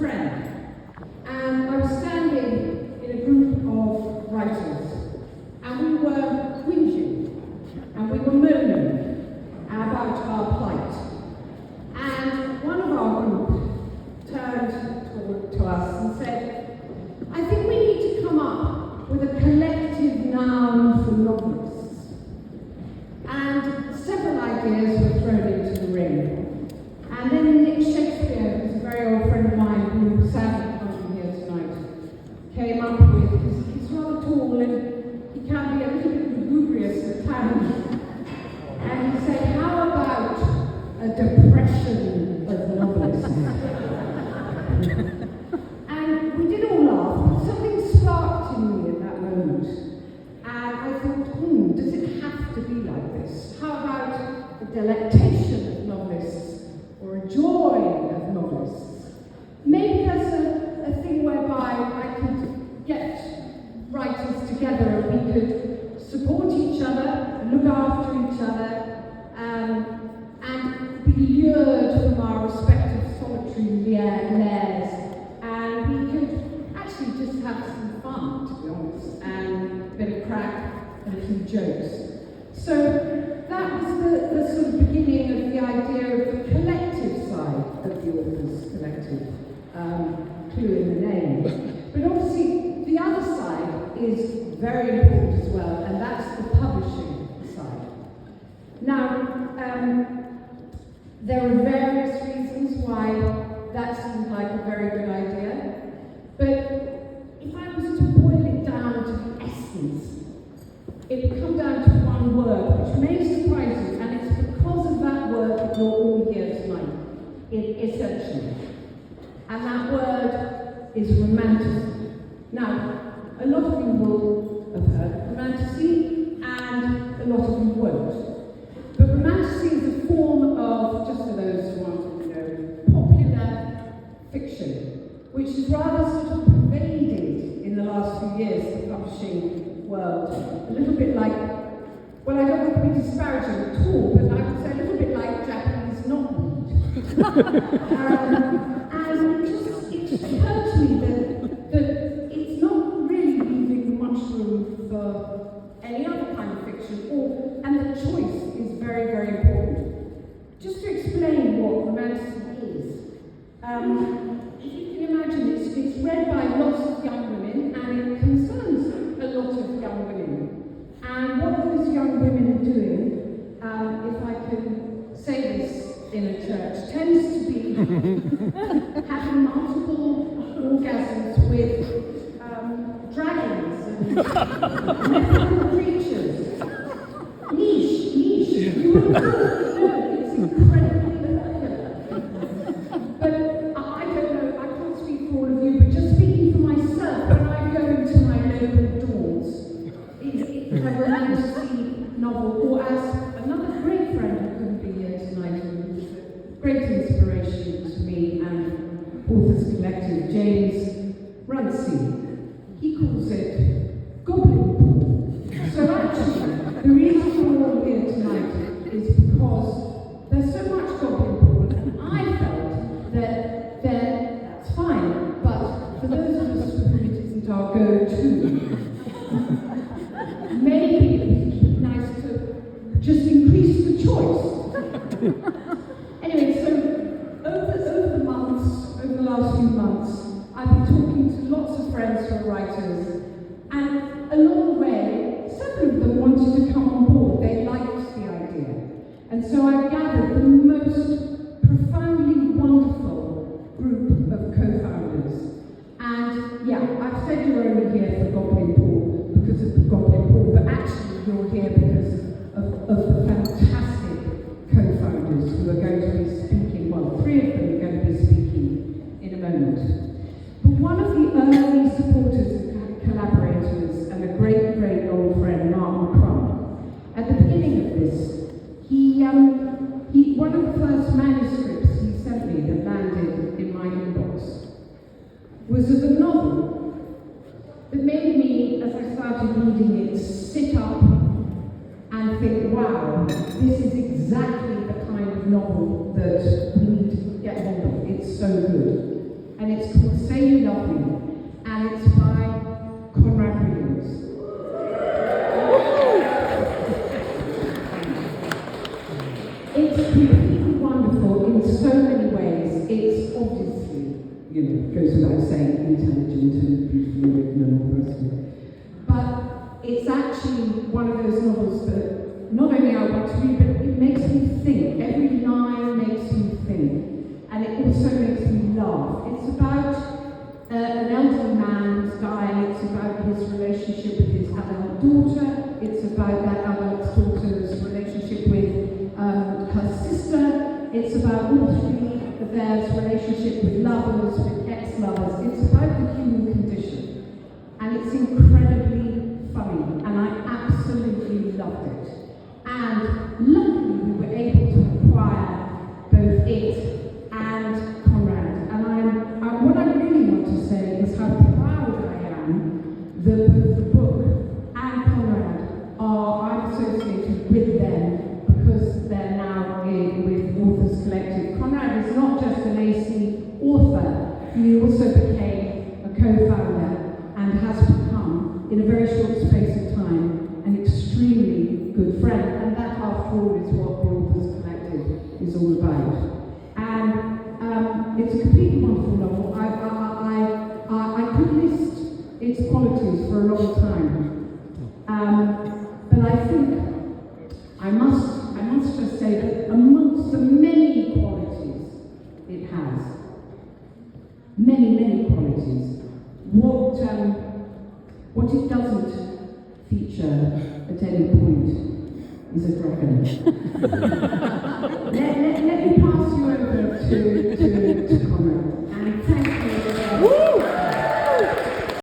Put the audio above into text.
friend, and I was standing in a group of writers, and we were whinging, and we were moaning about our plight. And one of our group turned to us and said, I think we need to come up with a collective noun for novelists. And several ideas were thrown into the ring. And then Nick Shakespeare, who's a very old friend of mine who sadly can't be here tonight, came up with, he's rather tall and he can be a little bit lugubrious at times. And he said, how about a depression of novelists? And we did all laugh, but something sparked in me at that moment. And I thought, does it have to be like this? How about a delectation of novelists, or a joy of novelists? Maybe there's a thing whereby I could get writers together and we could support each other, look after each other, and be lured from our respective solitary lairs, and we could actually just have some fun, to be honest, and a bit of crack and a few jokes. So that was the sort of beginning of the idea of the collective side of the Authors Collective, clue in the name. But obviously the other side is very important as well, and that's the publishing side. Now, there are various reasons why that seemed like a very good idea, but if I was to boil it down to the essence, it would come down to one word, which may surprise you, and it's because of that word that you're all here tonight, essentially. And that word is romanticism. Now, a lot of you will have heard of romanticism, and a lot of you won't. But romanticism is a form of, just for those who want to know, popular fiction, which is rather sort of pervaded in the last few years the publishing world. A little bit like, well, I don't want to be disparaging at all, but I would say a little bit like Japanese knotweed. And it just occurred to me that it's not really leaving much room for any other kind of fiction, and the choice is very, very important. Just to explain what romanticism is, if you can imagine, it's read by lots of young women, and it concerns a lot of young women. And what those young women are doing, if I can say this in a church, tends to be having multiple orgasms with dragons and mythical creatures. Niche. You would know, it's incredibly popular. But I don't know, I can't speak for all of you, but just speaking for myself, when I go into my local doors, it's a romantic novel, or as another great friend who couldn't be here tonight, who's a great inspiration to me and Authors Collective, James Runcie. He calls it Goblin Pool. So actually, the reason we're all here tonight is because there's so much Goblin Pool, and I felt that that's fine, but for those of us for whom it isn't our go-to, maybe it would be nice to just increase the choice. Anyway, so over the months, over the last few months, I've been talking to lots of friends who are writers, and along the way, several of them wanted to come on board. They liked the idea. And so I gathered the most profoundly wonderful group of co-founders. And yeah, I've said you're only here for Goblin Pool because of the Goblin Pool, but actually you're here because of the fantastic co-founders who are going to be speaking. Well, 3 of them are going to be speaking in a moment. But one of the early supporters and collaborators, and a great, great old friend, Mark McCrum, at the beginning of this, one of the first manuscripts he sent me that landed in my inbox was of a novel that made me, as I started reading it, sit up and think, wow, this is exactly the kind of novel that we need to get hold of. It's so good. and it's called Say You Love Me, and it's by Conrad Williams. It's completely wonderful in so many ways. It's obviously, goes without saying, intelligent and beautifully written and all the rest of it. But it's actually one of those novels that not only I want to read, but it makes me think. Every line makes me think. And it also makes me laugh. It's about an elderly man who's dying. It's about his relationship with his adult daughter. It's about that adult daughter's relationship with her sister. It's about all three of their relationship with lovers, with ex-lovers. It's about the human condition. And it's incredibly funny, and I absolutely loved it. And luckily we were able to acquire both it and Conrad. And what I really want to say is how proud I am that both the book and Conrad I'm associated with them because they're now with Authors Collective. Conrad is not just an AC author, he also became a co-founder and has become, in a very short space of time, an extremely good friend. And that, after all, is what the Authors Collective is all about. And it's a completely wonderful novel. I could list its qualities for a long time. But I think I must just say that amongst the many qualities it has, many qualities, what it doesn't feature at any point is a dragon.